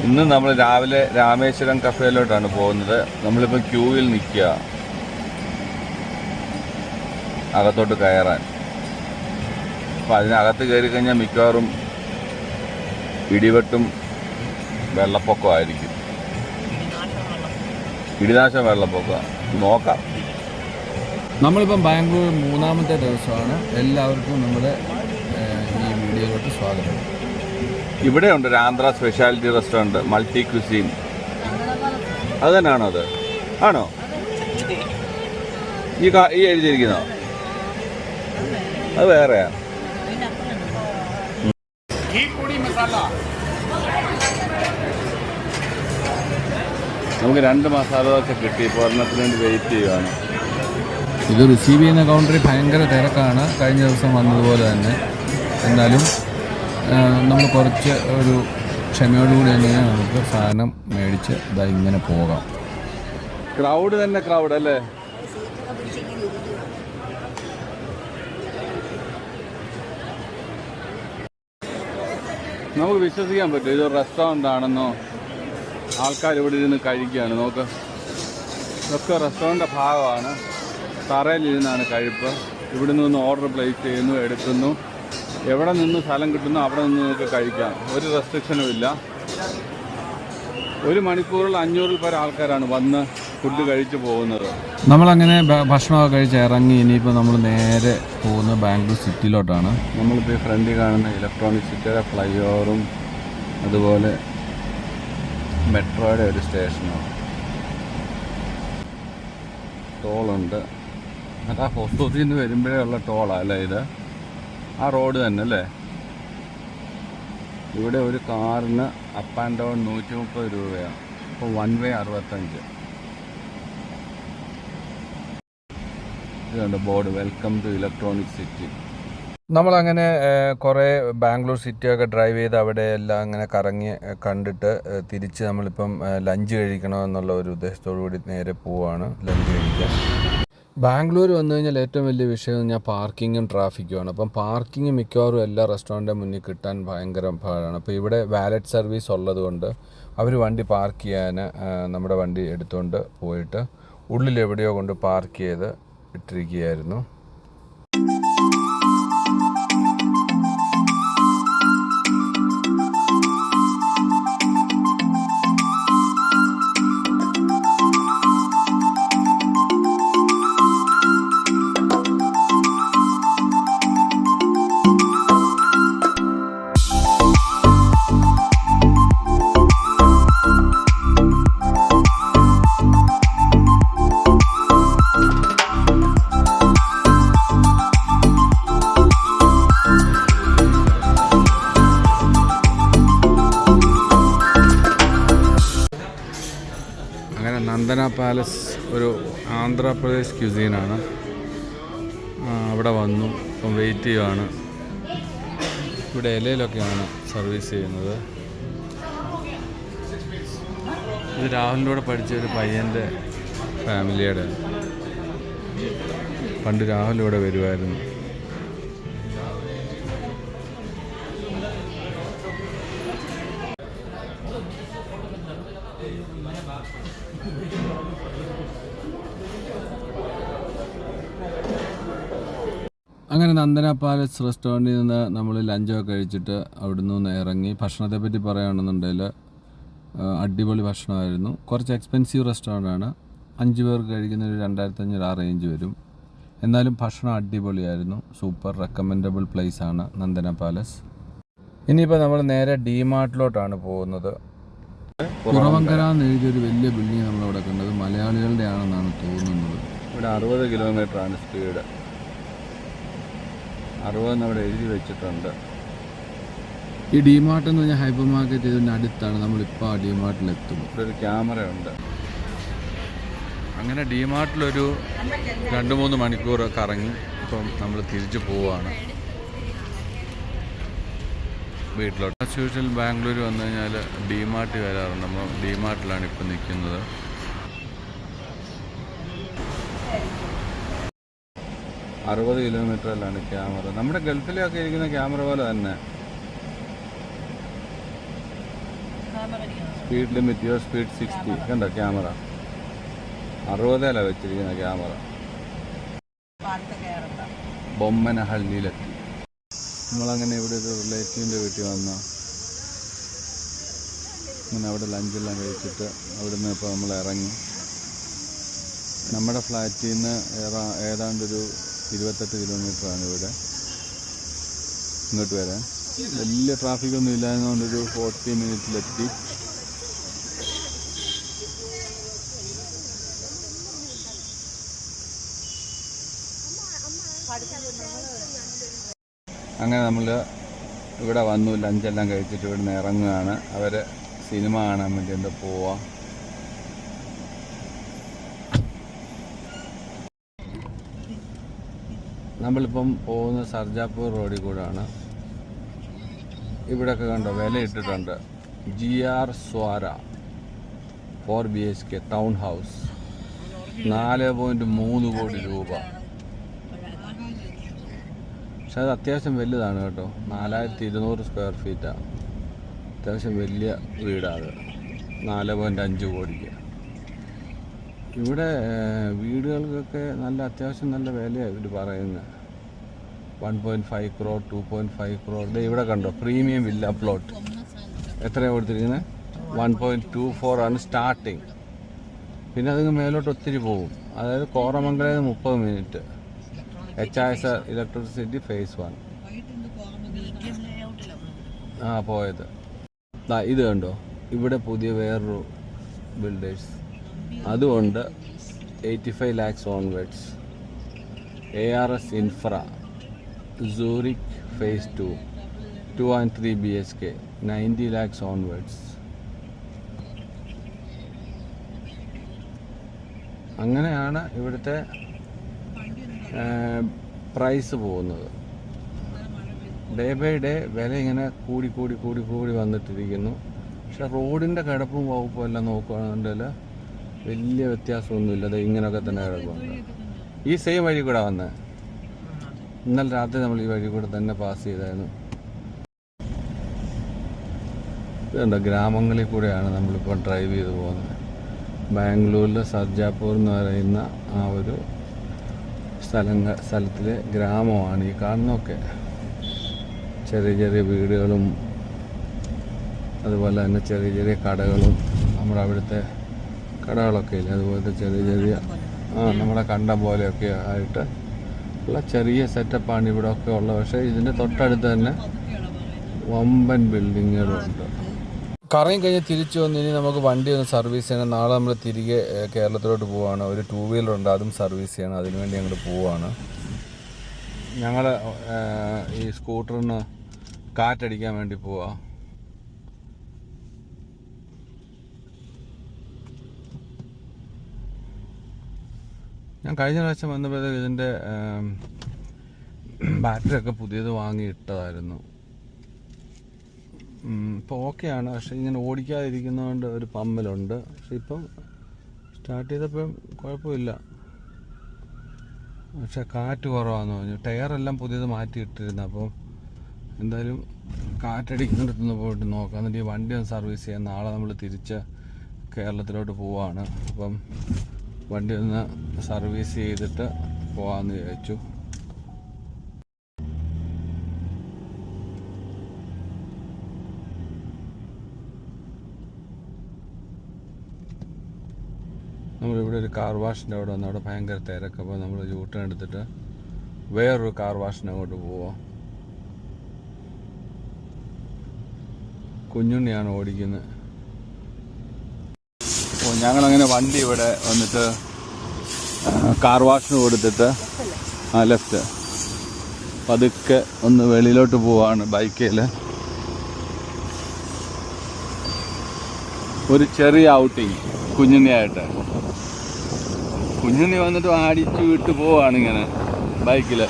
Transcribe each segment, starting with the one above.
ഇന്ന് നമ്മൾ രാവിലെ രാമേശ്വരം കഫേയിലോട്ടാണ് പോകുന്നത്. നമ്മളിപ്പോൾ ക്യൂവിൽ നിൽക്കുക അകത്തോട്ട് കയറാൻ. അപ്പോൾ അതിനകത്ത് കയറി കഴിഞ്ഞാൽ മിക്കവാറും ഇടിവെട്ടും വെള്ളപ്പൊക്കമായിരിക്കും. ഇടിനാശം വെള്ളപ്പൊക്കം നോക്കാം. നമ്മളിപ്പം ബാംഗ്ലൂർ മൂന്നാമത്തെ ദിവസമാണ്. എല്ലാവർക്കും നമ്മുടെ ഈ വീഡിയോയിലോട്ട് സ്വാഗതം. ഇവിടെ ഉണ്ട് ഒരു Andhra speciality restaurant, multi cuisine. അത് തന്നെയാണോ? അത് ആണോ ഈ എഴുതിയിരിക്കുന്നോ? അത് വേറെയാ. നമുക്ക് 2 മസാല ദോശ കിട്ടി. ഇപ്പോൾ ഒരെണ്ണത്തിന് വേണ്ടി വെയിറ്റ് ചെയ്യുകയാണ്. ഇത് റിസീവ് ചെയ്യുന്ന കൗണ്ടറിൽ ഭയങ്കര തിരക്കാണ്, കഴിഞ്ഞ ദിവസം വന്നതുപോലെ തന്നെ. എന്നാലും നമ്മൾ കുറച്ച് ഒരു ക്ഷമയോടുകൂടി തന്നെ നമുക്ക് സാധനം മേടിച്ച് ഇതാ ഇങ്ങനെ പോകാം. ക്രൗഡ് തന്നെ ക്രൗഡ് അല്ലേ? നമുക്ക് വിശ്വസിക്കാൻ പറ്റും ഇതൊരു റെസ്റ്റോറൻ്റ് ആണെന്നോ? ആൾക്കാർ ഇവിടെ ഇരുന്ന് കഴിക്കുകയാണ്. നോക്ക്, ഇതൊക്കെ റെസ്റ്റോറൻ്റിൻ്റെ ഭാഗമാണ്. തറയിലിരുന്നാണ് കഴിപ്പ്. ഇവിടെ നിന്ന് ഓർഡർ പ്ലേസ് ചെയ്യുന്നു, എടുക്കുന്നു. എവിടെ നിന്ന് സ്ഥലം കിട്ടുന്നു അവിടെ നിന്ന് നിങ്ങൾക്ക് കഴിക്കാം. ഒരു റെസ്ട്രിക്ഷനും ഇല്ല. 1 മണിക്കൂറിൽ 500 പേർ ആൾക്കാരാണ് വന്ന് ഫുഡ് കഴിച്ച് പോകുന്നത്. നമ്മളങ്ങനെ ഭക്ഷണമൊക്കെ കഴിച്ച് ഇറങ്ങി. ഇനിയിപ്പോൾ നമ്മൾ നേരെ പോകുന്നത് ബാംഗ്ലൂർ സിറ്റിയിലോട്ടാണ്. നമ്മളിപ്പോൾ ഈ ഫ്രണ്ടിൽ കാണുന്ന ഇലക്ട്രോണിക് സിറ്റിയുടെ ഫ്ലൈ ഓവറും അതുപോലെ മെട്രോയുടെ ഒരു സ്റ്റേഷനാണ്. ടോളുണ്ട്. എന്നിട്ട് ആ ഹോസ്പിറ്റലിൽ നിന്ന് വരുമ്പോഴേ ഉള്ള ടോളാണ് അല്ലേ ഇത്? ആ റോഡ് തന്നെ അല്ലേ? ഇവിടെ ഒരു കാറിന് അപ്പ് ആൻഡ് ഡൗൺ 130 രൂപയാണ്. അപ്പോൾ 1 വേ 65. ഇതുണ്ട് board, welcome to electronic city. നമ്മളങ്ങനെ കുറേ ബാംഗ്ലൂർ സിറ്റിയൊക്കെ ഡ്രൈവ് ചെയ്ത് അവിടെ എല്ലാം അങ്ങനെ കറങ്ങി കണ്ടിട്ട് തിരിച്ച് നമ്മളിപ്പം ലഞ്ച് കഴിക്കണമെന്നുള്ള ഒരു ഉദ്ദേശത്തോടു കൂടി നേരെ പോവുകയാണ് ലഞ്ച് കഴിക്കാൻ. ബാംഗ്ലൂർ വന്നു കഴിഞ്ഞാൽ ഏറ്റവും വലിയ വിഷയം എന്ന് പറഞ്ഞാൽ പാർക്കിങ്ങും ട്രാഫിക്കുമാണ്. അപ്പം പാർക്കിങ് മിക്കവാറും എല്ലാ റെസ്റ്റോറൻറ്റിൻ്റെ മുന്നിൽ കിട്ടാൻ ഭയങ്കര പാടാണ്. അപ്പോൾ ഇവിടെ വാലറ്റ് സർവീസ് ഉള്ളത് കൊണ്ട് അവർ വണ്ടി പാർക്ക് ചെയ്യാൻ നമ്മുടെ വണ്ടി എടുത്തുകൊണ്ട് പോയിട്ട് ഉള്ളിൽ എവിടെയോ കൊണ്ട് പാർക്ക് ചെയ്ത് ഇട്ടിരിക്കുകയായിരുന്നു. നന്ദന പാലസ് ഒരു ആന്ധ്രാപ്രദേശ് ക്യുസീനാണ്. അവിടെ വന്നു. ഇപ്പം വെയിറ്റ് ചെയ്യുകയാണ്. ഇവിടെ ഇലയിലൊക്കെയാണ് സർവീസ് ചെയ്യുന്നത്. ഇത് രാഹുലിലൂടെ പഠിച്ച ഒരു പയ്യൻ്റെ ഫാമിലിയുടെ. പണ്ട് രാഹുലിലൂടെ വരുമായിരുന്നു. അങ്ങനെ നന്ദന പാലസ് റെസ്റ്റോറൻറ്റിൽ നിന്ന് നമ്മൾ ലഞ്ചൊക്കെ കഴിച്ചിട്ട് അവിടെ നിന്ന് ഇറങ്ങി. ഭക്ഷണത്തെ പറ്റി പറയുകയാണെന്നുണ്ടെങ്കിൽ അടിപൊളി ഭക്ഷണമായിരുന്നു. കുറച്ച് എക്സ്പെൻസീവ് റെസ്റ്റോറൻ്റാണ്. 5 പേർക്ക് കഴിക്കുന്ന ഒരു 2500 ആ റേഞ്ച് വരും. എന്നാലും ഭക്ഷണം അടിപൊളിയായിരുന്നു. സൂപ്പർ റെക്കമെൻഡബിൾ പ്ലേസ് ആണ് നന്ദന പാലസ്. ഇനിയിപ്പോൾ നമ്മൾ നേരെ ഡിമാർട്ടിലോട്ടാണ് പോകുന്നത്. കുറവങ്കര എന്ന് എഴുതിയൊരു വലിയ ബിൽഡിംഗ് നമ്മളവിടെ കണ്ടത് മലയാളികളുടെ ആണെന്നാണ് തോന്നുന്നത്. ഇവിടെ 60 കിലോമീറ്ററാണ് സ്പീഡ്. 60 അവിടെ എഴുതി വെച്ചിട്ടുണ്ട്. ഈ ഡിമാർട്ട് എന്ന് പറഞ്ഞാൽ ഹൈപ്പർ മാർക്കറ്റ് ഇതിൻ്റെ അടുത്താണ്. നമ്മളിപ്പോൾ ആ ഡിമാർട്ടിലെത്തും. ഇവിടെ ഒരു ക്യാമറ ഉണ്ട്. അങ്ങനെ ഡിമാർട്ടിലൊരു 2-3 മണിക്കൂർ കറങ്ങി. ഇപ്പം നമ്മൾ തിരിച്ചു പോവുകയാണ് വീട്ടിലോട്ട്. ആസ് യൂഷ്വൽ ബാംഗ്ലൂർ വന്നു കഴിഞ്ഞാൽ ഡിമാർട്ടിൽ വരാറുണ്ട്. നമ്മൾ ഡിമാർട്ടിലാണ് ഇപ്പം നിൽക്കുന്നത്. 60 കിലോമീറ്ററിലാണ് ക്യാമറ. നമ്മുടെ ഗൾഫിലൊക്കെ ഇരിക്കുന്ന ക്യാമറ പോലെ തന്നെ. Speed limit your speed 60. കണ്ടോ ക്യാമറ 60 വെച്ചിരിക്കുന്ന ക്യാമറ. ബൊമ്മനഹള്ളിയിലെത്തി. നമ്മളങ്ങനെ ഇവിടെ ഒരു റിലേറ്റീവിൻ്റെ വീട്ടിൽ വന്നു. അങ്ങനെ അവിടെ ലഞ്ചെല്ലാം കഴിച്ചിട്ട് അവിടെ നിന്ന് ഇപ്പോൾ നമ്മൾ ഇറങ്ങി. നമ്മുടെ ഫ്ലാറ്റിൽ നിന്ന് ഏതാണ്ടൊരു 28 കിലോമീറ്ററാണ് ഇവിടെ ഇങ്ങോട്ട് വരാൻ. വലിയ ട്രാഫിക്കൊന്നും ഇല്ലായിരുന്നുകൊണ്ടൊരു 40 മിനിറ്റിലെത്തി. അങ്ങനെ നമ്മൾ ഇവിടെ വന്നു. ലഞ്ചെല്ലാം കഴിച്ചിട്ട് ഇവിടെ നിന്ന് ഇറങ്ങുകയാണ്. അവർ സിനിമ കാണാൻ വേണ്ടി എന്താ പോവാം. നമ്മളിപ്പം പോകുന്ന സർജാപൂർ റോഡിൽ കൂടെയാണ്. ഇവിടെയൊക്കെ കണ്ടോ വില ഇട്ടിട്ടുണ്ട്. GR സ്വാര 4 BHK ടൗൺ ഹൗസ് 4.3 കോടി രൂപ. പക്ഷെ അത് അത്യാവശ്യം വലുതാണ് കേട്ടോ. 4200 സ്ക്വയർ ഫീറ്റാണ്. അത്യാവശ്യം വലിയ വീടാണ്. 4.5 കോടിക്ക്. ഇവിടെ വീടുകൾക്കൊക്കെ നല്ല അത്യാവശ്യം നല്ല വിലയാണ് ഇവർ പറയുന്നത്. 1.5 crore 2.5 crore. ഇവിടെ കണ്ടോ പ്രീമിയം വില്ല പ്ലോട്ട് എത്രയാണ് കൊടുത്തിരിക്കുന്നത്? 1.24 ആണ് സ്റ്റാർട്ടിങ്. പിന്നെ അതിന് മേലോട്ട് ഒത്തിരി പോകും. അതായത് കോറമംഗലയിൽ 30 മിനിറ്റ്. HIS ഇലക്ട്രിസിറ്റി ഫേസ് 1 പോയത്. ഇത് കണ്ടോ ഇവിടെ പുതിയ വേറൊരു ബിൽഡേഴ്സ് അതുകൊണ്ട് 85 lakhs onwards. ARS infra Zurich phase 2 2.3 BHK 90 lakhs onwards. അങ്ങനെയാണ് ഇവിടുത്തെ പ്രൈസ് പോകുന്നത്. ഡേ ബൈ ഡേ വില ഇങ്ങനെ കൂടി കൂടി കൂടി കൂടി വന്നിട്ടിരിക്കുന്നു. പക്ഷെ റോഡിൻ്റെ കിടപ്പും വകുപ്പും എല്ലാം നോക്കുകയാണെങ്കിൽ വലിയ വ്യത്യാസമൊന്നുമില്ല. അത് ഇങ്ങനെയൊക്കെ തന്നെ കിടക്കുന്നുണ്ട്. ഈ സെയിം വഴി കൂടെ വന്നത്. ഇന്നലെ രാത്രി നമ്മൾ ഈ വഴി കൂടെ തന്നെ പാസ് ചെയ്തായിരുന്നു. ഇതുണ്ട് ഗ്രാമങ്ങളിൽ കൂടെയാണ് നമ്മളിപ്പോൾ ഡ്രൈവ് ചെയ്ത് പോകുന്നത്. ബാംഗ്ലൂരിലെ സർജാപൂർ എന്ന് പറയുന്ന ആ ഒരു സ്ഥലത്തിലെ ഗ്രാമമാണ് ഈ കാണുന്നതൊക്കെ. ചെറിയ ചെറിയ വീടുകളും അതുപോലെ തന്നെ ചെറിയ ചെറിയ കടകളും നമ്മുടെ അവിടുത്തെ കടകളൊക്കെ ഇല്ല അതുപോലത്തെ ചെറിയ ചെറിയ നമ്മളെ കണ്ട പോലെയൊക്കെ ആയിട്ട് ഉള്ള ചെറിയ സെറ്റപ്പാണ് ഇവിടെ ഒക്കെ ഉള്ളത്. പക്ഷേ ഇതിൻ്റെ തൊട്ടടുത്ത് തന്നെ വമ്പൻ ബിൽഡിങ്ങുകളുണ്ട്. കറങ്ങി കഴിഞ്ഞ് തിരിച്ചു വന്ന് ഇനി നമുക്ക് വണ്ടി ഒന്ന് സർവീസ് ചെയ്യണം. നാളെ നമ്മൾ തിരികെ കേരളത്തിലോട്ട് പോവുകയാണ്. ഒരു 2 വീലർ ഉണ്ട്, അതും സർവീസ് ചെയ്യണം. അതിനുവേണ്ടി ഞങ്ങൾ പോവുകയാണ്. ഞങ്ങൾ ഈ സ്കൂട്ടറിന് കാറ്റടിക്കാൻ വേണ്ടി പോവാ. ഞാൻ കഴിഞ്ഞ പ്രാവശ്യം വന്നപ്പോഴത്തേക്ക് ഇതിൻ്റെ ബാറ്ററിയൊക്കെ പുതിയത് വാങ്ങി ഇട്ടതായിരുന്നു. ഇപ്പോൾ ഓക്കെയാണ്. പക്ഷേ ഇങ്ങനെ ഓടിക്കാതിരിക്കുന്നതുകൊണ്ട് ഒരു പമ്മലുണ്ട്. പക്ഷെ ഇപ്പം സ്റ്റാർട്ട് ചെയ്തപ്പം കുഴപ്പമില്ല. പക്ഷെ കാറ്റ് കുറവാണെന്ന് പറഞ്ഞു. ടയറെല്ലാം പുതിയത് മാറ്റിയിട്ടിരുന്നു. അപ്പോൾ എന്തായാലും കാറ്റടിക്കുന്നിടത്തുനിന്ന് പോയിട്ട് നോക്കാം. എന്നിട്ട് ഈ വണ്ടി ഒന്ന് സർവീസ് ചെയ്യാൻ നാളെ നമ്മൾ തിരിച്ച് കേരളത്തിലോട്ട് പോവാണ്. അപ്പം വണ്ടി ഒന്ന് സർവീസ് ചെയ്തിട്ട് പോകാമെന്ന് വിചാരിച്ചു. നമ്മളിവിടെ ഒരു കാർ വാഷിൻ്റെ അവിടെ വന്ന് അവിടെ ഭയങ്കര തിരക്ക്. അപ്പോൾ നമ്മൾ യൂട്ടേൺ എടുത്തിട്ട് വേറൊരു കാർ വാഷിന് അങ്ങോട്ട് പോവാം. കുഞ്ഞുണ്ണിയാണ് ഓടിക്കുന്നത്. അപ്പോൾ ഞങ്ങളങ്ങനെ വണ്ടി ഇവിടെ വന്നിട്ട് കാർ വാഷിന് കൊടുത്തിട്ട് ലെഫ്റ്റ് പതുക്കെ ഒന്ന് വെളിയിലോട്ട് പോവാണ് ബൈക്കിൽ. ഒരു ചെറിയ ഔട്ടിങ് കുഞ്ഞുണ്ണിയായിട്ട്. കുഞ്ഞുണ്ണി വന്നിട്ട് ആടിച്ചു വിട്ട് പോവാണ് ഇങ്ങനെ ബൈക്കിൽ.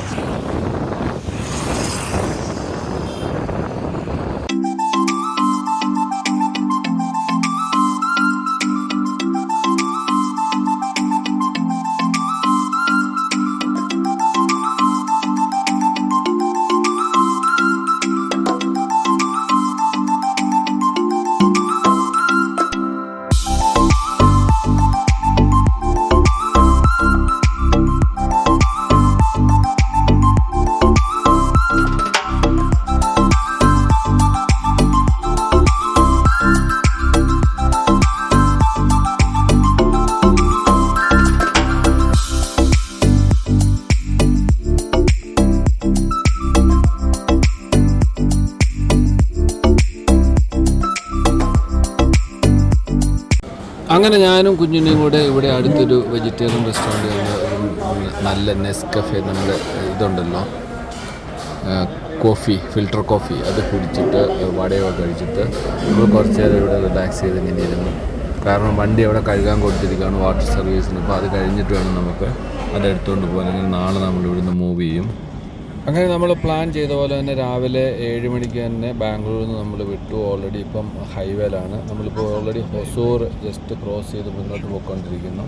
അങ്ങനെ ഞാനും കുഞ്ഞിനെയും കൂടെ ഇവിടെ അടുത്തൊരു വെജിറ്റേറിയൻ റെസ്റ്റോറൻറ്റ് നല്ല നെസ്കഫെ നമ്മുടെ ഇതുണ്ടല്ലോ കോഫി, ഫിൽറ്റർ കോഫി, അത് കുടിച്ചിട്ട് വടയൊക്കെ കഴിച്ചിട്ട് നമ്മൾ കുറച്ച് നേരം ഇവിടെ റിലാക്സ് ചെയ്ത് ഇങ്ങനെ ഇരുന്നു. കാരണം വണ്ടി അവിടെ കഴുകാൻ കൊടുത്തിരിക്കുകയാണ് വാട്ടർ സർവീസിന്. അപ്പോൾ അത് കഴിഞ്ഞിട്ട് വേണം നമുക്ക് അത് എടുത്തുകൊണ്ട് പോകാൻ. അങ്ങനെ നാളെ നമ്മൾ ഇവിടുന്ന് മൂവ് ചെയ്യും. അങ്ങനെ നമ്മൾ പ്ലാൻ ചെയ്ത പോലെ തന്നെ രാവിലെ 7 മണിക്ക് തന്നെ ബാംഗ്ലൂരിൽ നിന്ന് നമ്മൾ വിട്ടു. ഓൾറെഡി ഇപ്പം ഹൈവേയിലാണ്. നമ്മളിപ്പോൾ ഓൾറെഡി ഹൊസൂർ ജസ്റ്റ് ക്രോസ് ചെയ്ത് മുന്നോട്ട് പോയിക്കൊണ്ടിരിക്കുന്നു.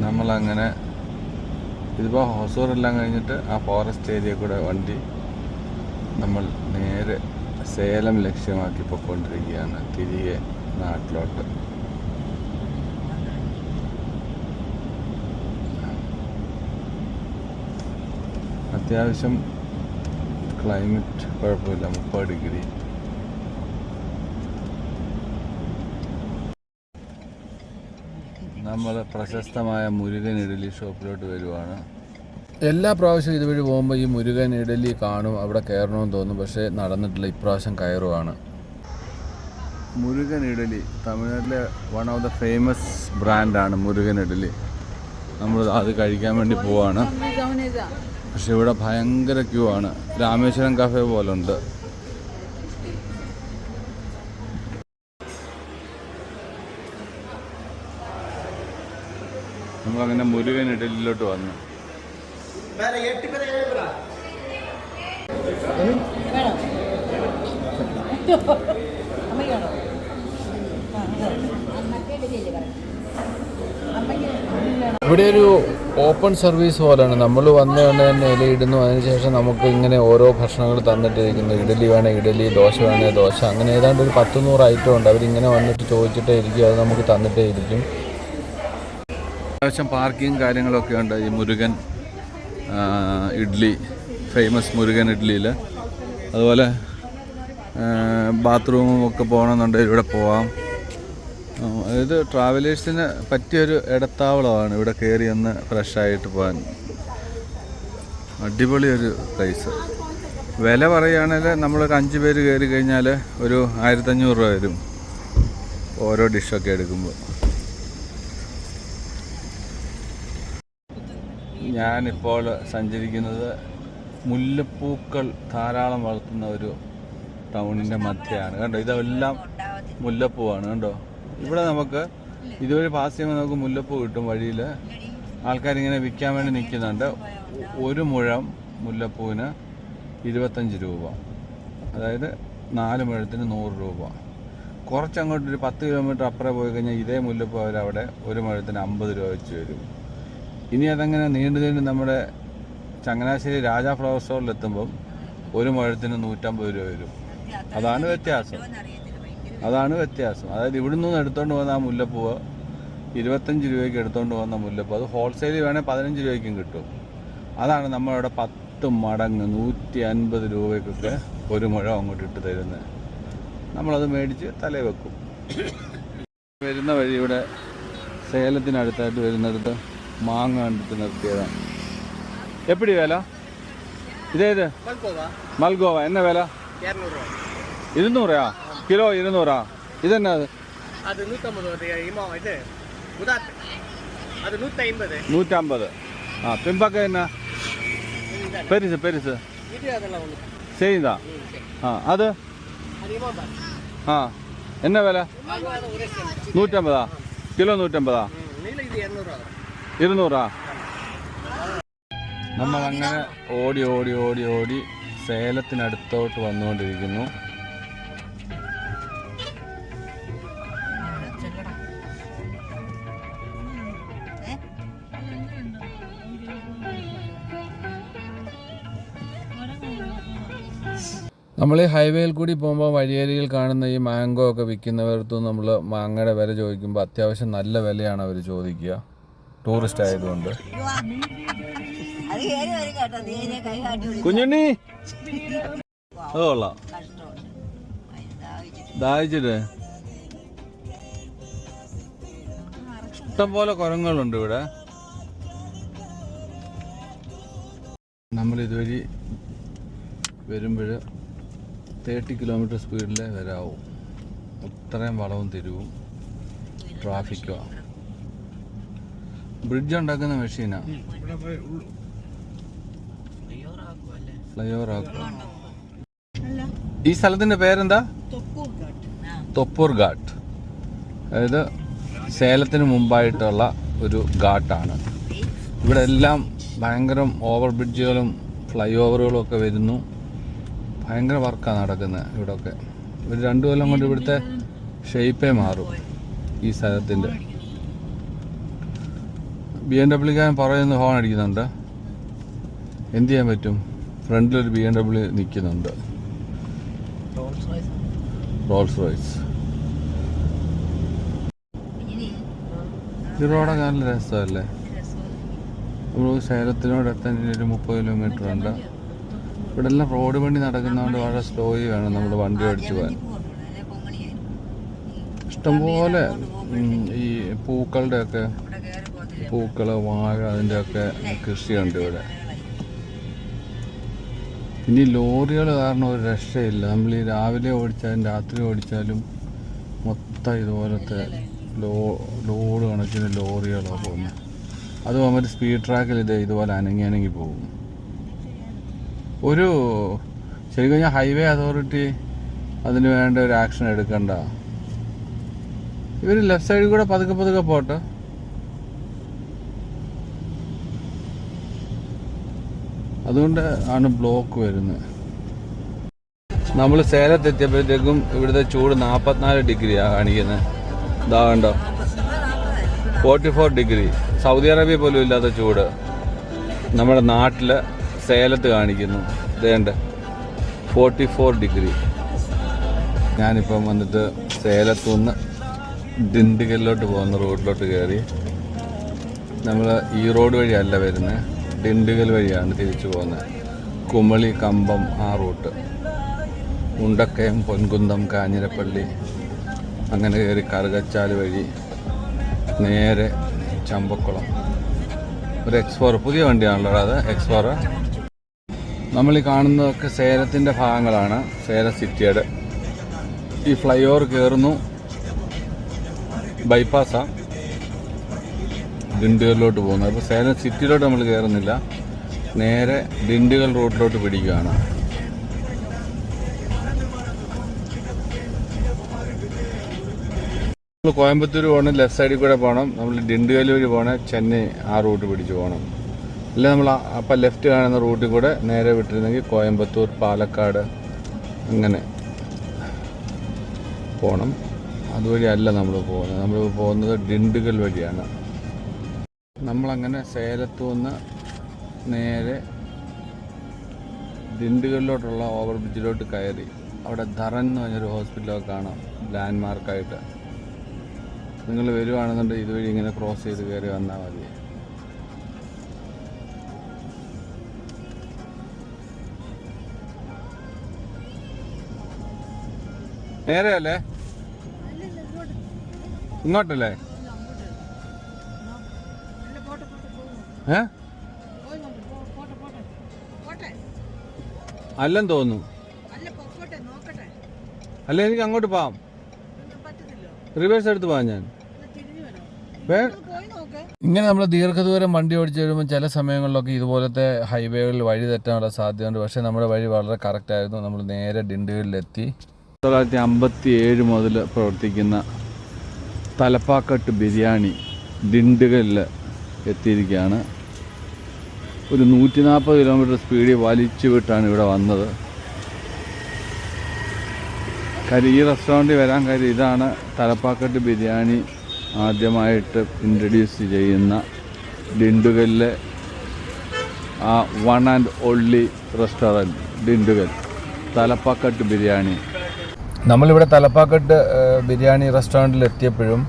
നമ്മളങ്ങനെ ഇതിപ്പോൾ ഹൊസൂറെല്ലാം കഴിഞ്ഞിട്ട് ആ ഫോറസ്റ്റ് ഏരിയ കൂടെ വണ്ടി നമ്മൾ നേരെ സേലം ലക്ഷ്യമാക്കി പോയിക്കൊണ്ടിരിക്കുകയാണ്, തിരികെ നാട്ടിലോട്ട്. അത്യാവശ്യം ക്ലൈമറ്റ് കുഴപ്പമില്ല, 30 ഡിഗ്രി. നമ്മൾ പ്രശസ്തമായ മുരുകൻ ഇഡലി ഷോപ്പിലോട്ട് വരുവാണ്. എല്ലാ പ്രാവശ്യവും ഇതുവഴി പോകുമ്പോൾ ഈ മുരുകൻ ഇഡലി കാണും, അവിടെ കയറണമെന്ന് തോന്നും. പക്ഷേ നടന്നിട്ടില്ല, ഇപ്രാവശ്യം കയറുവാണ്. മുരുകൻ ഇഡലി തമിഴ്നാട്ടിലെ വൺ ഓഫ് ദ ഫേമസ് ബ്രാൻഡാണ് മുരുകൻ ഇഡലി. നമ്മൾ അത് കഴിക്കാൻ വേണ്ടി പോവാണ്. പക്ഷെ ഇവിടെ ഭയങ്കര ക്യൂ ആണ്. രാമേശ്വരം കഫേ പോലെ ഉണ്ട്. നമ്മളങ്ങനെ മുരുകൻ ഇഡലിയിലോട്ട് വന്നു. ഇവിടെ ഒരു ഓപ്പൺ സർവീസ് പോലെയാണ്. നമ്മൾ വന്നുകൊണ്ട് തന്നെ ഇലയിടുന്നു. അതിനുശേഷം നമുക്ക് ഇങ്ങനെ ഓരോ ഭക്ഷണങ്ങൾ തന്നിട്ടിരിക്കുന്നു. ഇഡലി വേണേൽ ഇഡലി, ദോശ വേണേൽ ദോശ, അങ്ങനെ ഏതാണ്ട് ഒരു 100-100 ഐറ്റം ഉണ്ട്. അവരിങ്ങനെ വന്നിട്ട് ചോദിച്ചിട്ടേ ഇരിക്കും, അത് നമുക്ക് തന്നിട്ടേ ഇരിക്കും. അത്യാവശ്യം പാർക്കിങ് കാര്യങ്ങളൊക്കെ ഉണ്ട് ഈ മുരുകൻ ഇഡ്ഡലി, ഫേമസ് മുരുകൻ ഇഡ്ഡലിയിൽ. അതുപോലെ ബാത്റൂമും ഒക്കെ പോകണമെന്നുണ്ടെങ്കിൽ ഇവിടെ പോവാം. അതായത് ട്രാവലേഴ്സിന് പറ്റിയൊരു ഇടത്താവളമാണ്. ഇവിടെ കയറി ഒന്ന് ഫ്രഷായിട്ട് പോകാൻ അടിപൊളി ഒരു പ്ലേസ്. വില പറയുകയാണെങ്കിൽ നമ്മളൊരു 5 പേര് കയറി കഴിഞ്ഞാൽ ഒരു 1500 രൂപ വരും ഓരോ ഡിഷൊക്കെ എടുക്കുമ്പോൾ. ഞാനിപ്പോൾ സഞ്ചരിക്കുന്നത് മുല്ലപ്പൂക്കൾ ധാരാളം വളർത്തുന്ന ഒരു ടൗണിൻ്റെ മധ്യയാണ്. കണ്ടോ, ഇതെല്ലാം മുല്ലപ്പൂവാണ്. കണ്ടോ, ഇവിടെ നമുക്ക് ഇതുവഴി പാസ് ചെയ്യുമ്പോൾ നമുക്ക് മുല്ലപ്പൂ കിട്ടും. വഴിയിൽ ആൾക്കാരിങ്ങനെ വിൽക്കാൻ വേണ്ടി നിൽക്കുന്നുണ്ട്. ഒരു മുഴം മുല്ലപ്പൂവിന് 25 രൂപ, അതായത് 4 മുഴത്തിന് 100 രൂപ. കുറച്ചങ്ങോട്ട് ഒരു 10 കിലോമീറ്റർ അപ്പുറം പോയി കഴിഞ്ഞാൽ ഇതേ മുല്ലപ്പൂ അവരവിടെ ഒരു മുഴത്തിന് 50 രൂപ വെച്ച് വരും. ഇനി അതങ്ങനെ നീണ്ടു നീണ്ട് നമ്മുടെ ചങ്ങനാശ്ശേരി രാജാ ഫ്ലവർ സ്റ്റോറിലെത്തുമ്പം ഒരു മുഴത്തിന് 150 രൂപ വരും. അതാണ് വ്യത്യാസം. അതായത് ഇവിടുന്ന് എടുത്തുകൊണ്ട് പോകുന്ന ആ മുല്ലപ്പൂവ് 25 രൂപയ്ക്ക് എടുത്തുകൊണ്ട് പോകുന്ന മുല്ലപ്പൂ, അത് ഹോൾസെയിൽ വേണേൽ 15 രൂപയ്ക്കും കിട്ടും. അതാണ് നമ്മളിവിടെ 10 മടങ്ങ് 150 രൂപയ്ക്കൊക്കെ ഒരു മുഴം അങ്ങോട്ട് ഇട്ട് തരുന്നത്. നമ്മളത് മേടിച്ച് തലയിൽ വെക്കും. വരുന്ന വഴി ഇവിടെ സേലത്തിനടുത്തായിട്ട് വരുന്നിടത്ത് മാങ്ങ കണ്ടിട്ട് നിർത്തിയതാണ്. എപ്പടി വില? ഇതേത് മൽഗോവ? എന്ന വില? 200 കിലോ? 200. ഇതെന്നാ? അത് 150. ആ പിമ്പക്ക എന്നാ? പെരിസ് ചെയ്യുന്നതാ? ആ അത് ആ എന്നാ വില? 150. കിലോ 150. 200. നമ്മളങ്ങനെ ഓടി ഓടി ഓടി ഓടി സേലത്തിനടുത്തോട്ട് വന്നുകൊണ്ടിരിക്കുന്നു. നമ്മൾ ഈ ഹൈവേയിൽ കൂടി പോകുമ്പോൾ വഴിയരികിൽ കാണുന്ന ഈ മാംഗോ ഒക്കെ വിൽക്കുന്നവർക്ക് നമ്മൾ മാങ്ങയുടെ വില ചോദിക്കുമ്പോൾ അത്യാവശ്യം നല്ല വിലയാണ് അവർ ചോദിക്കുക, ടൂറിസ്റ്റ് ആയതുകൊണ്ട്. കുഞ്ഞുണ്ണി അത് കൊള്ളാം. ദാഹിച്ചിട്ട് ഇഷ്ടം പോലെ കുരങ്ങുകളുണ്ട് ഇവിടെ. നമ്മൾ ഇതുവഴി വരുമ്പോൾ 30 കിലോമീറ്റർ സ്പീഡിലേ വരാവും. അത്രയും വളവും തിരിവും. ട്രാഫിക്കോ. ബ്രിഡ്ജ് ഉണ്ടാക്കുന്ന മെഷീനാണ്. ഫ്ലൈ ഓവർ ആക്കുക. ഈ സ്ഥലത്തിന്റെ പേരെന്താ? തൊപ്പൂർ ഘാട്ട്. അതായത് സേലത്തിന് മുമ്പായിട്ടുള്ള ഒരു ഘാട്ടാണ്. ഇവിടെ എല്ലാം ഭയങ്കര ഓവർ ബ്രിഡ്ജുകളും ഫ്ലൈ ഓവറുകളും ഒക്കെ വരുന്നു. ഭയങ്കര വർക്കാണ് നടക്കുന്നത് ഇവിടെയൊക്കെ. ഒരു 2 കൊല്ലം കൊണ്ട് ഇവിടുത്തെ ഷേപ്പേ മാറും ഈ സ്ഥലത്തിൻ്റെ. BMW പറയുന്ന ഹോൺ അടിക്കുന്നുണ്ട്. എന്ത് ചെയ്യാൻ പറ്റും? ഫ്രണ്ടിലൊരു BMW നിൽക്കുന്നുണ്ട്, റോൾസ് റോയ്സ്. ഈ റോഡൊക്കെ നല്ല രസമല്ലേ? നമ്മൾ സേലത്തിനോട് എത്താൻ ഒരു 30 കിലോമീറ്റർ ഉണ്ട്. ഇവിടെ എല്ലാം റോഡ് പണി നടക്കുന്നതുകൊണ്ട് വളരെ സ്ലോയി വേണം നമ്മൾ വണ്ടി ഓടിച്ചു പോകാൻ. ഇഷ്ടംപോലെ ഈ പൂക്കളുടെയൊക്കെ പൂക്കൾ, വാഴ, അതിൻ്റെയൊക്കെ കൃഷിയുണ്ട് ഇവിടെ. ഇനി ലോറികൾ കാരണം ഒരു രക്ഷയില്ല. നമ്മൾ ഈ രാവിലെ ഓടിച്ചാലും രാത്രി ഓടിച്ചാലും മൊത്തം ഇതുപോലത്തെ ലോഡ് കണക്കിന് ലോറികളാണ് പോകുന്നത്. അത് പോകുമ്പോൾ സ്പീഡ് ട്രാക്കിൽ ഇതുപോലെ അനങ്ങി പോകും. ഒരു ശരിക്കും കഴിഞ്ഞാൽ ഹൈവേ അതോറിറ്റി അതിന് വേണ്ട ഒരു ആക്ഷൻ എടുക്കണ്ട. ഇവർ ലെഫ്റ്റ് സൈഡിൽ കൂടെ പതുക്കെ പോട്ടെ. അതുകൊണ്ട് ആണ് ബ്ലോക്ക് വരുന്നത്. നമ്മൾ സേലത്തെത്തിയപ്പോഴത്തേക്കും ഇവിടുത്തെ ചൂട് 44 ഡിഗ്രിയാണ് കാണിക്കുന്നത്. ഇതാ കണ്ടോ, 44 ഡിഗ്രി. സൗദി അറേബ്യ പോലും ഇല്ലാത്ത ചൂട് നമ്മുടെ നാട്ടിൽ സേലത്ത് കാണിക്കുന്നു. ഇതേണ്ട 44 ഡിഗ്രി. ഞാനിപ്പം വന്നിട്ട് സേലത്തുനിന്ന് ദിണ്ടിഗലിലോട്ട് പോകുന്ന റോഡിലോട്ട് കയറി. നമ്മൾ ഈ റോഡ് വഴിയല്ല വരുന്നത്, ദിണ്ടിഗൽ വഴിയാണ് തിരിച്ചു പോകുന്നത്. കുമളി, കമ്പം ആ റൂട്ട്, മുണ്ടക്കയം, പൊൻകുന്നം, കാഞ്ഞിരപ്പള്ളി അങ്ങനെ കയറി കറുകച്ചാൽ വഴി നേരെ ചമ്പക്കുളം. ഒരു X4 പുതിയ വണ്ടിയാണല്ലോ അത്, X4. നമ്മൾ ഈ കാണുന്നതൊക്കെ സേലത്തിൻ്റെ ഭാഗങ്ങളാണ്, സേലം സിറ്റിയുടെ. ഈ ഫ്ലൈ ഓവർ കയറുന്നു, ബൈപ്പാസാണ് ദിണ്ടുകലിലോട്ട് പോകുന്നത്. അപ്പോൾ സേലം സിറ്റിയിലോട്ട് നമ്മൾ കയറുന്നില്ല, നേരെ ദിണ്ടുകൽ റൂട്ടിലോട്ട് പിടിക്കുകയാണ്. നമ്മൾ കോയമ്പത്തൂർ പോകണം, ലെഫ്റ്റ് സൈഡിൽ കൂടെ പോകണം. നമ്മൾ ദിണ്ടുകൽ വഴി പോകണം, ചെന്നൈ ആ റൂട്ട് പിടിച്ച് പോകണം. അല്ല നമ്മൾ അപ്പം ലെഫ്റ്റ് കാണുന്ന റൂട്ടിൽ കൂടെ നേരെ വിട്ടിരുന്നെങ്കിൽ കോയമ്പത്തൂർ, പാലക്കാട് അങ്ങനെ പോകണം. അതുവഴി അല്ല നമ്മൾ പോകുന്നത്. നമ്മൾ പോകുന്നത് ദിണ്ടുകൽ വഴിയാണ്. നമ്മളങ്ങനെ സേലത്തു നിന്ന് നേരെ ദിണ്ടുകലിലോട്ടുള്ള ഓവർ ബ്രിഡ്ജിലോട്ട് കയറി. അവിടെ ധറൻ എന്ന് പറഞ്ഞൊരു ഹോസ്പിറ്റലൊക്കെ കാണാം ലാൻഡ് മാർക്കായിട്ട്. നിങ്ങൾ വരുവാണെന്നുണ്ടെങ്കിൽ ഇതുവഴി ഇങ്ങനെ ക്രോസ് ചെയ്ത് കയറി വന്നാൽ മതി. നേരെയല്ലേ? ഇങ്ങോട്ടല്ലേ? അല്ലെന്ന് തോന്നുന്നു. അല്ല, എനിക്ക് അങ്ങോട്ട് പോവാം, റിവേഴ്സ് എടുത്ത് പോവാം ഞാൻ. ഇങ്ങനെ നമ്മൾ ദീർഘദൂരം വണ്ടി ഓടിച്ച് വരുമ്പോൾ ചില സമയങ്ങളിലൊക്കെ ഇതുപോലത്തെ ഹൈവേകളിൽ വഴി തെറ്റാനുള്ള സാധ്യതയുണ്ട്. പക്ഷേ നമ്മുടെ വഴി വളരെ കറക്റ്റായിരുന്നു. നമ്മൾ നേരെ ദിണ്ടുകലിലെത്തി. 1957 മുതൽ പ്രവർത്തിക്കുന്ന തലപ്പാക്കട്ട് ബിരിയാണി ദിണ്ടുകലിൽ എത്തിയിരിക്കുകയാണ്. ഒരു 140 കിലോമീറ്റർ സ്പീഡിൽ വലിച്ചു വിട്ടാണ് ഇവിടെ വന്നത്. കാര്യം ഈ റെസ്റ്റോറൻറ്റിൽ വരാൻ കാര്യം ഇതാണ്, തലപ്പാക്കട്ട് ബിരിയാണി ആദ്യമായിട്ട് ഇൻട്രൊഡ്യൂസ് ചെയ്യുന്ന ദിണ്ടുകലിലെ ആ one and only restaurant Dindigul Thalappakatti biryani. നമ്മളിവിടെ തലപ്പാക്കട്ട് ബിരിയാണി റെസ്റ്റോറൻറ്റിൽ എത്തിയപ്പോഴും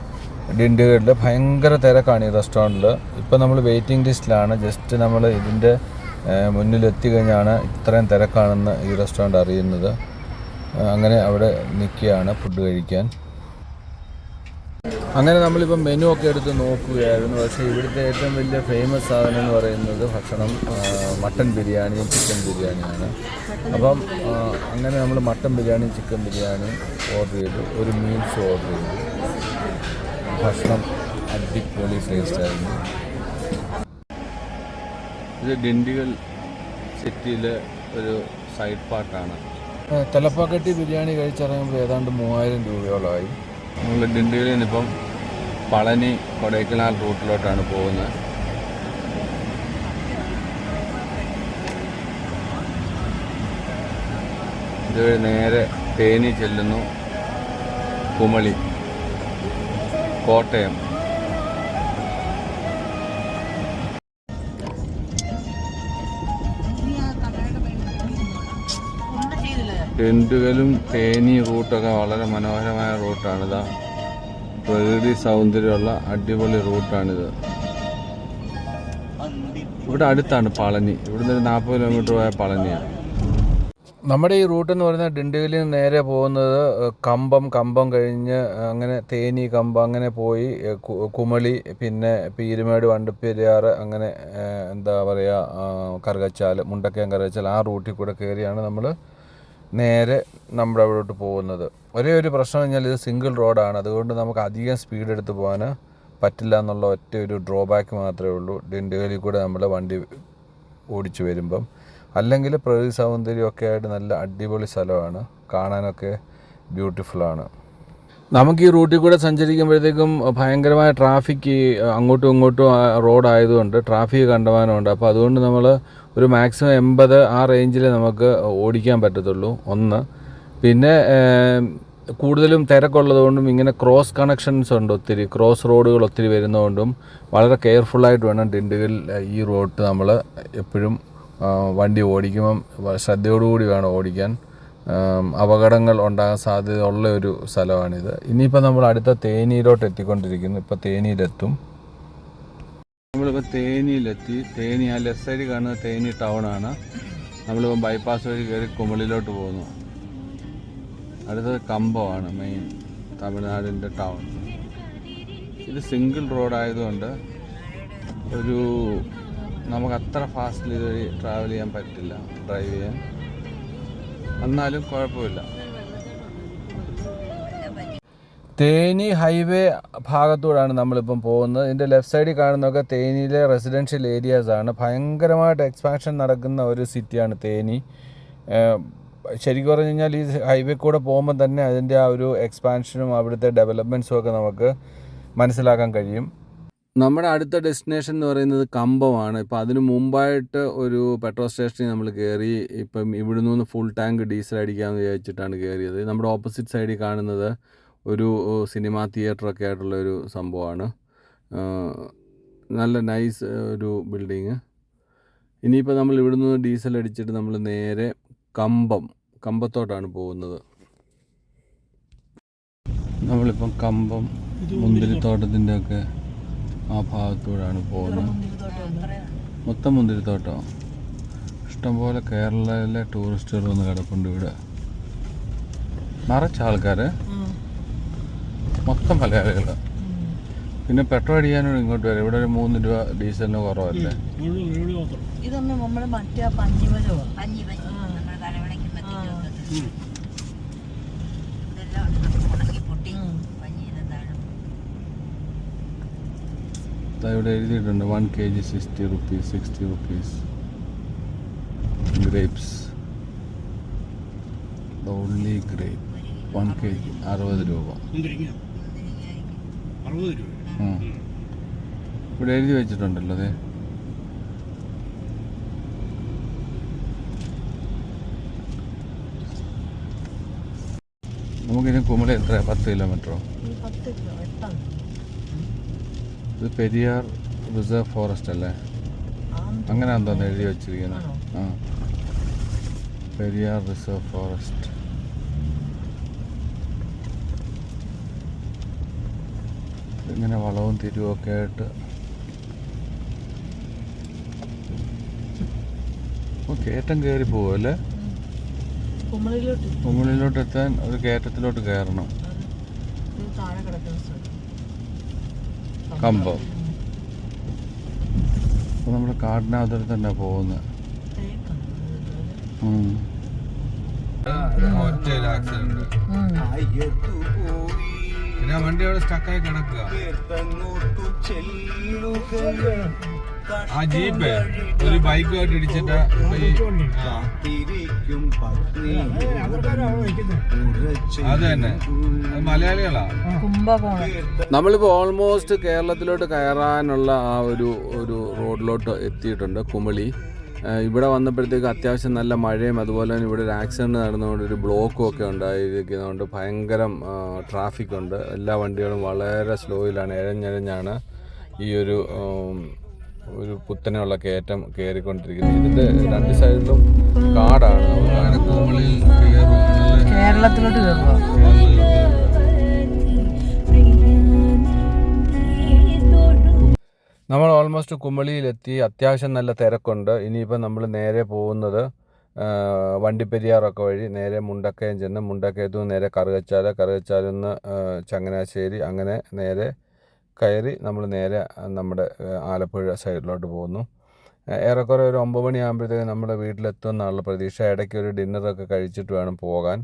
ദിണ്ടുകലിൽ ഭയങ്കര തിരക്കാണ് ഈ റെസ്റ്റോറൻറ്റിൽ. ഇപ്പോൾ നമ്മൾ വെയിറ്റിംഗ് ലിസ്റ്റിലാണ്. ജസ്റ്റ് നമ്മൾ ഇതിൻ്റെ മുന്നിലെത്തി കഴിഞ്ഞാണ് ഇത്രയും തിരക്കാണെന്ന് ഈ റെസ്റ്റോറൻറ്റ് അറിയുന്നത്. അങ്ങനെ അവിടെ നിൽക്കുകയാണ് ഫുഡ് കഴിക്കാൻ. അങ്ങനെ നമ്മളിപ്പോൾ മെനു ഒക്കെ എടുത്ത് നോക്കുകയായിരുന്നു. പക്ഷേ ഇവിടുത്തെ ഏറ്റവും വലിയ ഫേമസ് സാധനം എന്ന് പറയുന്നത് ഭക്ഷണം മട്ടൻ ബിരിയാണിയും ചിക്കൻ ബിരിയാണിയാണ്. അപ്പം അങ്ങനെ നമ്മൾ മട്ടൻ ബിരിയാണിയും ചിക്കൻ ബിരിയാണിയും ഓർഡർ ചെയ്തു. ഒരു മീൽസ് ഓർഡർ ചെയ്തു. ഭക്ഷണം അടിപൊളി ടേസ്റ്റായിരുന്നു. ഇത് ഡിണ്ടിഗൽ സിറ്റിയിലെ ഒരു സൈഡ് പാർട്ടാണ്. തലപ്പാക്കട്ടി ബിരിയാണി കഴിച്ചിറങ്ങുമ്പോൾ ഏതാണ്ട് 3000 രൂപയോളമായി. നമ്മൾ ഡിണ്ടിഗലിൽ നിന്നിപ്പം പളനി കൊടൈക്കനാൽ റൂട്ടിലോട്ടാണ് പോകുന്നത്. ഇതുവഴി നേരെ തേനി ചെല്ലുന്നു, കുമളി, കോട്ടയം. ഡിണ്ടിഗലും തേനി റൂട്ടൊക്കെ വളരെ മനോഹരമായ റൂട്ടാണിതാ. പ്രകൃതി സൗന്ദര്യമുള്ള അടിപൊളി റൂട്ടാണിത്. ഇവിടെ അടുത്താണ് പളനി. ഇവിടുന്ന് ഒരു 40 കിലോമീറ്റർ പോയ പളനിയാണ്. നമ്മുടെ ഈ റൂട്ട് എന്ന് പറയുന്നത് ഡിണ്ടിഗലിൽ നിന്ന് നേരെ പോകുന്നത് കമ്പം കഴിഞ്ഞ് അങ്ങനെ തേനി, കമ്പം അങ്ങനെ പോയി കുമളി, പിന്നെ പീരുമേട്, വണ്ടിപ്പെരിയാർ, അങ്ങനെ എന്താ പറയുക കറുകച്ചാൽ, മുണ്ടക്കയം കറുകച്ചാൽ, ആ റൂട്ടിൽ കൂടെ കയറിയാണ് നമ്മൾ നേരെ നമ്മുടെ അവിടോട്ട് പോകുന്നത്. ഒരേ ഒരു പ്രശ്നം കഴിഞ്ഞാൽ ഇത് സിംഗിൾ റോഡാണ്. അതുകൊണ്ട് നമുക്ക് അധികം സ്പീഡ് എടുത്ത് പോകാൻ പറ്റില്ല എന്നുള്ള ഒറ്റ ഒരു ഡ്രോബാക്ക് മാത്രമേ ഉള്ളൂ ഡിണ്ടിഗലിൽ കൂടെ നമ്മൾ വണ്ടി ഓടിച്ചു വരുമ്പം. അല്ലെങ്കിൽ പ്രകൃതി സൗന്ദര്യമൊക്കെ ആയിട്ട് നല്ല അടിപൊളി സ്ഥലമാണ്, കാണാനൊക്കെ ബ്യൂട്ടിഫുള്ളാണ്. നമുക്ക് ഈ റൂട്ടിൽ കൂടെ സഞ്ചരിക്കുമ്പോഴത്തേക്കും ഭയങ്കരമായ ട്രാഫിക്, അങ്ങോട്ടും ഇങ്ങോട്ടും റോഡായതുകൊണ്ട് ട്രാഫിക് കണ്ടമാനമുണ്ട്. അപ്പോൾ അതുകൊണ്ട് നമ്മൾ ഒരു മാക്സിമം 80 ആ റേഞ്ചിൽ നമുക്ക് ഓടിക്കാൻ പറ്റത്തുള്ളൂ. ഒന്ന്, പിന്നെ കൂടുതലും തിരക്കുള്ളതുകൊണ്ടും ഇങ്ങനെ ക്രോസ് കണക്ഷൻസ് ഉണ്ട്, ഒത്തിരി ക്രോസ് റോഡുകൾ ഒത്തിരി വരുന്നതുകൊണ്ടും വളരെ കെയർഫുള്ളായിട്ട് വേണം ഡിണ്ടിഗൽ ഈ റോഡ് നമ്മൾ എപ്പോഴും വണ്ടി ഓടിക്കുമ്പം ശ്രദ്ധയോടുകൂടി വേണം ഓടിക്കാൻ. അപകടങ്ങൾ ഉണ്ടാകാൻ സാധ്യതയുള്ള ഒരു സ്ഥലമാണിത്. ഇനിയിപ്പോൾ നമ്മൾ അടുത്ത തേനിയിലോട്ട് എത്തിക്കൊണ്ടിരിക്കുന്നു. ഇപ്പോൾ തേനിയിലെത്തും. നമ്മളിപ്പോൾ തേനിയിലെത്തി. തേനി ആ ലെഫ്റ്റ് സൈഡിൽ കാണുന്ന തേനി ടൗണാണ്. നമ്മളിപ്പോൾ ബൈപ്പാസ് വഴി കയറി കുമളിയിലോട്ട് പോകുന്നു. അടുത്തത് കമ്പമാണ് മെയിൻ തമിഴ്നാടിൻ്റെ ടൗൺ. ഇത് സിംഗിൾ റോഡായതുകൊണ്ട് ഒരു നമുക്ക് അത്ര ഫാസ്റ്റിൽ ഇതുവഴി ട്രാവൽ ചെയ്യാൻ പറ്റില്ല, ഡ്രൈവ് ചെയ്യാൻ. എന്നാലും കുഴപ്പമില്ല. തേനി ഹൈവേ ഭാഗത്തൂടെയാണ് നമ്മളിപ്പം പോകുന്നത്. ഇതിൻ്റെ ലെഫ്റ്റ് സൈഡിൽ കാണുന്നതൊക്കെ തേനിയിലെ റെസിഡൻഷ്യൽ ഏരിയാസാണ്. ഭയങ്കരമായിട്ട് എക്സ്പാൻഷൻ നടക്കുന്ന ഒരു സിറ്റിയാണ് തേനി. ശരിക്കും പറഞ്ഞു കഴിഞ്ഞാൽ ഈ ഹൈവേ കൂടെ പോകുമ്പോൾ തന്നെ അതിൻ്റെ ആ ഒരു എക്സ്പാൻഷനും അവിടുത്തെ ഡെവലപ്മെൻറ്റ്സും ഒക്കെ നമുക്ക് മനസ്സിലാക്കാൻ കഴിയും. നമ്മുടെ അടുത്ത ഡെസ്റ്റിനേഷൻ എന്ന് പറയുന്നത് കമ്പമാണ്. ഇപ്പോൾ അതിന് മുമ്പായിട്ട് ഒരു പെട്രോൾ സ്റ്റേഷനിൽ നമ്മൾ കയറി. ഇപ്പം ഇവിടെ നിന്ന് ഫുൾ ടാങ്ക് ഡീസൽ അടിക്കാമെന്ന് വിചാരിച്ചിട്ടാണ് കയറിയത്. നമ്മുടെ ഓപ്പോസിറ്റ് സൈഡിൽ കാണുന്നത് ഒരു സിനിമാ തിയേറ്ററൊക്കെ ആയിട്ടുള്ളൊരു സംഭവമാണ്. നല്ല നൈസ് ഒരു ബിൽഡിങ്. ഇനിയിപ്പോൾ നമ്മൾ ഇവിടെ നിന്ന് ഡീസൽ അടിച്ചിട്ട് നമ്മൾ നേരെ കമ്പത്തോട്ടാണ് പോകുന്നത്. നമ്മളിപ്പം കമ്പം മുന്തിരിത്തോട്ടത്തിൻ്റെ ഒക്കെ ആ ഭാഗത്തൂടെയാണ് പോകുന്നത്. മൊത്തം മുന്തിരിത്തോട്ടോ. ഇഷ്ടംപോലെ കേരളയിലെ ടൂറിസ്റ്റുകൾ വന്ന് കിടപ്പുണ്ട് ഇവിടെ. നിറച്ച ആൾക്കാർ, മൊത്തം മലയാളികളാണ്. പിന്നെ പെട്രോൾ അടിക്കാനോട് ഇങ്ങോട്ട് വരും. ഇവിടെ ഒരു 3 രൂപ ഡീസലിന് കുറവല്ലേ. ഇവിടെ എഴുതിയിട്ടുണ്ട് 1 kg 60 rupees, 60 rupees. Grapes, only grape 1 kg 60 രൂപ. ഇവിടെ എഴുതി വെച്ചിട്ടുണ്ടല്ലോ അതെ. നമുക്കിനി കുമളി എത്ര 10 കിലോമീറ്ററോ? ഇത് പെരിയാർ റിസർവ് ഫോറസ്റ്റ് അല്ലേ? അങ്ങനെ എന്തോന്ന് എഴുതി വെച്ചിരിക്കുന്നത്. ആ, പെരിയാർ റിസർവ് ഫോറസ്റ്റ്. ഇങ്ങനെ വളവും തിരിവും ഒക്കെ ആയിട്ട് കയറ്റം കയറി പോവല്ലേ. കുമളിയിലോട്ട് എത്താൻ ഒരു കയറ്റത്തിലോട്ട് കയറണം. കമ്പം. അപ്പോൾ നമ്മുടെ കാടിനകത്തോടെ തന്നെ പോകുന്നത്. പിന്നെ വണ്ടി അവിടെ സ്റ്റക്കായി കിടക്കുക. ആ ജീപ്പ് ഒരു ബൈക്കുമായിട്ട് ഇടിച്ചിട്ട് അത് തന്നെ മലയാളികളാ. നമ്മളിപ്പോൾ ഓൾമോസ്റ്റ് കേരളത്തിലോട്ട് കയറാനുള്ള ആ ഒരു റോഡിലോട്ട് എത്തിയിട്ടുണ്ട്, കുമളി. ഇവിടെ വന്നപ്പോഴത്തേക്ക് അത്യാവശ്യം നല്ല മഴയും അതുപോലെ തന്നെ ഇവിടെ ഒരു ആക്സിഡൻറ്റ് നടന്നുകൊണ്ട് ഒരു ബ്ലോക്കും ഒക്കെ ഉണ്ടായിരിക്കുന്നതുകൊണ്ട് ഭയങ്കരം ട്രാഫിക് ഉണ്ട്. എല്ലാ വണ്ടികളും വളരെ സ്ലോയിലാണ്, ഇഴഞ്ഞിഴഞ്ഞാണ് ഈ ഒരു കുത്തനെയുള്ള കയറ്റം കയറിക്കൊണ്ടിരിക്കുന്നത്. ഇതിൻ്റെ രണ്ട് സൈഡിലും കാടാണ്. കുമളിയിൽ കേരളത്തിലോട്ട് നമ്മൾ ഓൾമോസ്റ്റ് കുമളിയിലെത്തി. അത്യാവശ്യം നല്ല തിരക്കുണ്ട്. ഇനിയിപ്പോൾ നമ്മൾ നേരെ പോകുന്നത് വണ്ടിപ്പെരിയാറൊക്കെ വഴി നേരെ മുണ്ടക്കയം ചെന്ന് മുണ്ടക്കയത്തു നിന്ന് നേരെ കറുകച്ചാലിൽ നിന്ന് ചങ്ങനാശ്ശേരി, അങ്ങനെ നേരെ കയറി നമ്മൾ നേരെ നമ്മുടെ ആലപ്പുഴ സൈഡിലോട്ട് പോകുന്നു. ഏറെക്കുറെ ഒരു 9 മണിയാകുമ്പോഴത്തേക്ക് നമ്മുടെ വീട്ടിലെത്തുമെന്നുള്ള പ്രതീക്ഷ. ഇടയ്ക്ക് ഒരു ഡിന്നറൊക്കെ കഴിച്ചിട്ട് വേണം പോകാൻ.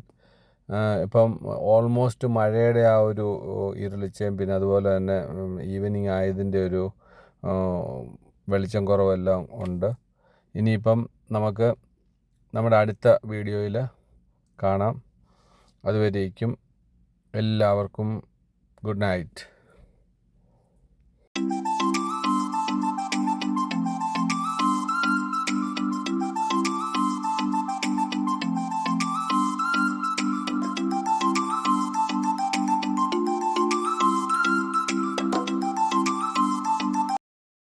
ഇപ്പം ഓൾമോസ്റ്റ് മഴയുടെ ആ ഒരു ഇരുളിച്ചയും പിന്നെ അതുപോലെ തന്നെ ഈവനിങ് ആയതിൻ്റെ ഒരു വെളിച്ചം കുറവെല്ലാം ഉണ്ട്. ഇനിയിപ്പം നമുക്ക് നമ്മുടെ അടുത്ത വീഡിയോയിൽ കാണാം. അതുവരേക്കും എല്ലാവർക്കും ഗുഡ് നൈറ്റ്.